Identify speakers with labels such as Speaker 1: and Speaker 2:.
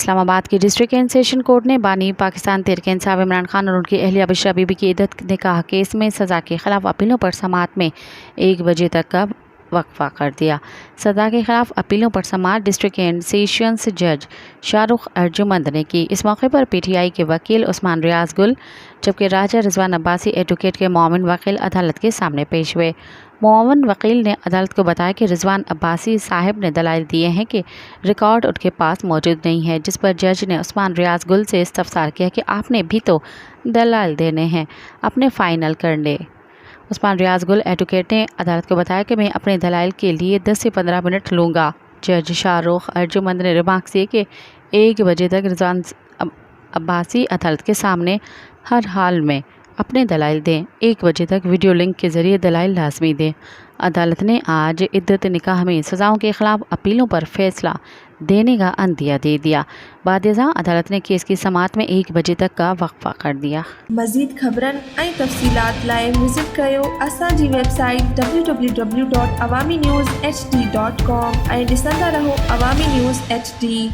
Speaker 1: इस्लामाबाद की district and session court ने बानी पाकिस्तान तहरीक इंसाफ इमरान खान और उनकी अहलिया बिशरा बीबी की इद्दत निकाह केस में सज़ा के खिलाफ अपीलों पर समाअत में 1 बजे तक का वक्फा कर दिया। सज़ा के खिलाफ अपीलों पर समाअत डिस्ट्रिक्ट एंड सेशंस जज शाहरुख अर्जुमंद ने की। इस मौके पर PTI के वकील उस्मान रियाज गुल जबकि राजा रिजवान अब्बासी एडवोकेट के मोमिन वकील अदालत के सामने पेश हुए। मोमिन वकील ने अदालत को बताया कि रिजवान अब्बासी साहिब ने दलाइल दिए हैं कि रिकॉर्ड उनके पास मौजूद नहीं है, जिस पर जज ने उस्मान रियाज गुल से इस्तफसार किया कि आपने भी तो दलाइल देने हैं, अपने फाइनल कर ले। उस्मान रियाज गुल एडवोकेट ने अदालत को बताया कि मैं अपने दलाइल के लिए 10 से 15 मिनट लूँगा। जज शाहरुख अर्जुमंद ने रिमार्क्स दिए कि 1 बजे तक रिजवान अब्बासी अदालत के सामने हर हाल में अपने दलाइल दें। 1 बजे तक वीडियो लिंक के ज़रिए दलाइल लाजमी दें। अदालत ने आज इद्दत निकाह में सज़ाओं के खिलाफ अपीलों पर फैसला देने का अंदिया दे दिया। बादशाह अदालत ने केस की समाअत में 1 बजे तक का वक्फा कर दिया।
Speaker 2: मज़ीद ख़बरन ऐं तफ़सीलात लाइ विज़िट कयो असांजी वेबसाइट www.awamiNewsHD.com ऐं ॾिसंदा रहो अवामी न्यूज़ HD।